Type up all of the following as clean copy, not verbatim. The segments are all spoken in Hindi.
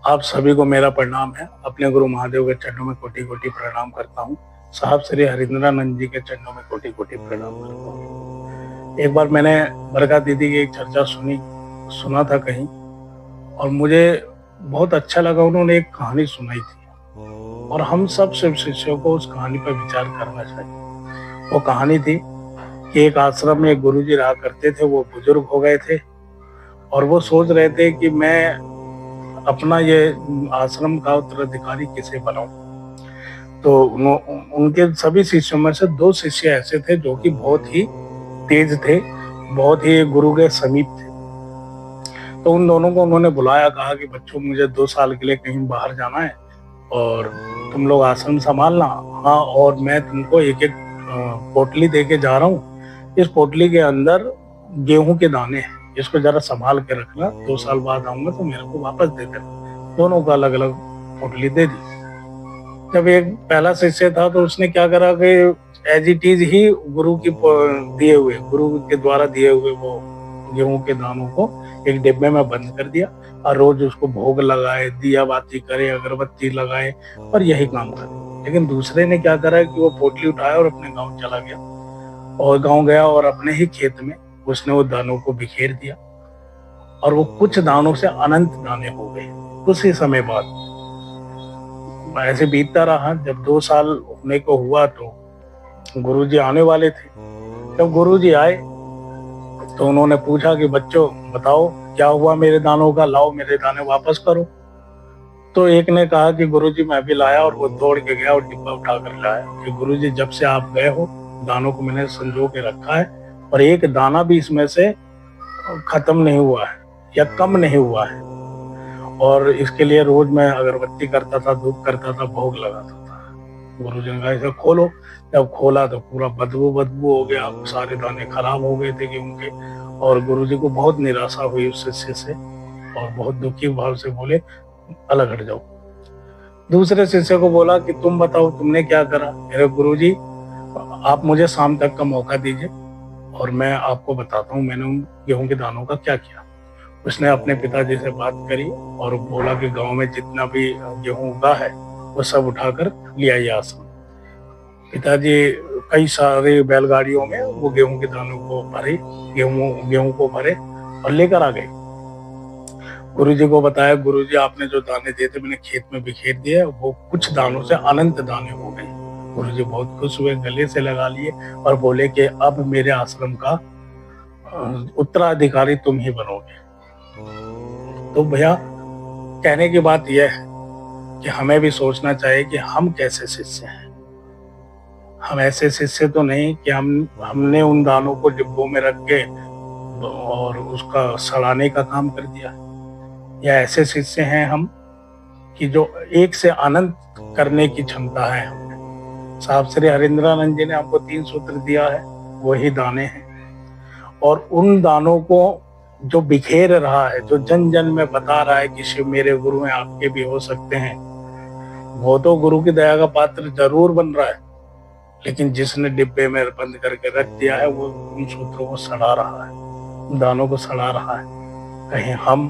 आप सभी को मेरा प्रणाम है। अपने गुरु महादेव के चरणों में कोटि कोटि प्रणाम करता हूँ। साहब श्री हरिंद्रानंद जी के चरणों में कोटि कोटि प्रणाम करता हूँ। एक बार मैंने बरगा दीदी की एक चर्चा सुना था कहीं, और मुझे बहुत अच्छा लगा। उन्होंने एक कहानी सुनाई थी और हम सब शिव शिष्यों को उस कहानी पर विचार करना चाहिए। वो कहानी थी कि एक आश्रम में एक गुरुजी रहा करते थे। वो बुजुर्ग हो गए थे और वो सोच रहे थे कि मैं अपना ये आश्रम का उत्तराधिकारी किसे बनाऊं। तो उनके सभी शिष्यों में से 2 शिष्य ऐसे थे जो कि बहुत ही तेज थे, बहुत ही गुरु के समीप थे। तो उन दोनों को उन्होंने बुलाया, कहा कि बच्चों मुझे 2 साल के लिए कहीं बाहर जाना है और तुम लोग आश्रम संभालना। हाँ, और मैं तुमको एक एक पोटली दे के जा रहा हूँ। इस पोटली के अंदर गेहूं के दाने हैं, इसको जरा संभाल के रखना। 2 साल बाद आऊंगा तो मेरे को वापस दे देना। दोनों को अलग अलग पोटली दे दी। जब एक पहला शिष्य था तो उसने क्या करा कि एज इट इज ही गुरु के द्वारा दिए हुए वो गेहूं के दानों को एक डिब्बे में बंद कर दिया और रोज उसको भोग लगाए, दिया बाती करे, अगरबत्ती लगाए और यही काम करे। लेकिन दूसरे ने क्या करा कि वो पोटली उठाया और अपने गांव चला गया, और गांव गया और अपने ही खेत में उसने वो दानों को बिखेर दिया, और वो कुछ दानों से अनंत दाने हो गए। कुछ ही समय बाद ऐसे बीतता रहा। जब 2 साल होने को हुआ तो गुरुजी आने वाले थे। जब गुरुजी आए तो उन्होंने पूछा कि बच्चों बताओ क्या हुआ मेरे दानों का, लाओ मेरे दाने वापस करो। तो एक ने कहा कि गुरुजी मैं भी लाया, और वो दौड़ के गया और डिब्बा उठा कर लाया कि गुरुजी जब से आप गए हो दानों को मैंने संजो के रखा है और एक दाना भी इसमें से खत्म नहीं हुआ है या कम नहीं हुआ है, और इसके लिए रोज मैं अगरबत्ती करता था, धूप करता था, भोग लगाता था। गुरुजी ने कहा इसे खोलो। जब खोला तो पूरा बदबू हो गया, सारे दाने खराब हो गए थे गेहूं के। और गुरुजी को बहुत निराशा हुई उस शिष्य से, और बहुत दुखी भाव से बोले अलग हट जाओ। दूसरे शिष्य को बोला कि तुम बताओ तुमने क्या करा। मेरे गुरुजी आप मुझे शाम तक का मौका दीजिए और मैं आपको बताता हूँ मैंने उन गेहूं के दानों का क्या किया। उसने अपने पिताजी से बात करी और बोला कि गांव में जितना भी गेहूं उगा है वो सब उठाकर ले आइए आश्रम। पिताजी कई सारे बैलगाड़ियों में वो गेहूं के दानों को भरे, गेहूं को भरे और लेकर आ गए। गुरुजी को बताया, गुरुजी आपने जो दाने दिए थे मैंने खेत में बिखेर दिए, वो कुछ दानों से अनंत दाने हो गए। गुरुजी बहुत खुश हुए, गले से लगा लिए और बोले कि अब मेरे आश्रम का उत्तराधिकारी तुम ही बनोगे। तो भैया कहने की बात यह है कि हमें भी सोचना चाहिए कि हम कैसे शिष्य हैं। हम ऐसे शिष्य तो नहीं कि हमने उन दानों को डिब्बों में रख के और उसका सड़ाने का काम कर दिया, या ऐसे शिष्य हैं हम कि जो एक से अनंत करने की क्षमता है हमें। साहब श्री हरिंद्रानंद जी ने हमको 3 सूत्र दिया है, वही दाने हैं। और उन दानों को जो बिखेर रहा है, जो जन जन में बता रहा है कि शिव मेरे गुरु हैं, आपके भी हो सकते हैं, वो तो गुरु की दया का पात्र जरूर बन रहा है। लेकिन जिसने डिब्बे में बंद करके रख दिया है वो उन सूत्रों को सड़ा रहा है, उन दानों को सड़ा रहा है। कहीं हम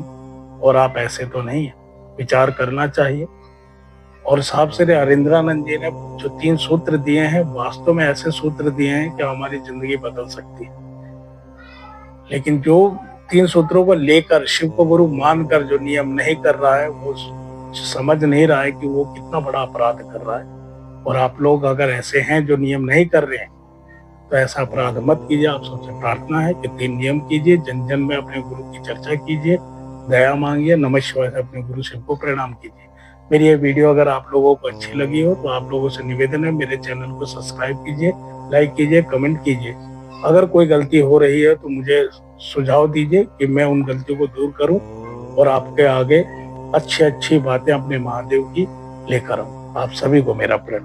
और आप ऐसे तो नहीं है, विचार करना चाहिए। और साहब श्री हरिंद्रानंद जी ने जो 3 सूत्र दिए हैं वास्तव में ऐसे सूत्र दिए हैं कि हमारी जिंदगी बदल सकती है। लेकिन जो 3 सूत्रों को लेकर शिव को गुरु मानकर जो नियम नहीं कर रहा है, वो समझ नहीं रहा है कि वो कितना बड़ा अपराध कर रहा है। और आप लोग अगर ऐसे हैं जो नियम नहीं कर रहे हैं तो ऐसा अपराध मत कीजिए। आप सबसे प्रार्थना है कि 3 नियम कीजिए, जन जन में अपने गुरु की चर्चा कीजिए, दया मांगिए, नमः शिवाय से अपने गुरु शिव को प्रणाम कीजिए। मेरी ये वीडियो अगर आप लोगों को अच्छी लगी हो तो आप लोगों से निवेदन है मेरे चैनल को सब्सक्राइब कीजिए, लाइक कीजिए, कमेंट कीजिए। अगर कोई गलती हो रही है तो मुझे सुझाव दीजिए कि मैं उन गलतियों को दूर करूं और आपके आगे अच्छी अच्छी बातें अपने महादेव की लेकर आऊं। आप सभी को मेरा प्रणाम।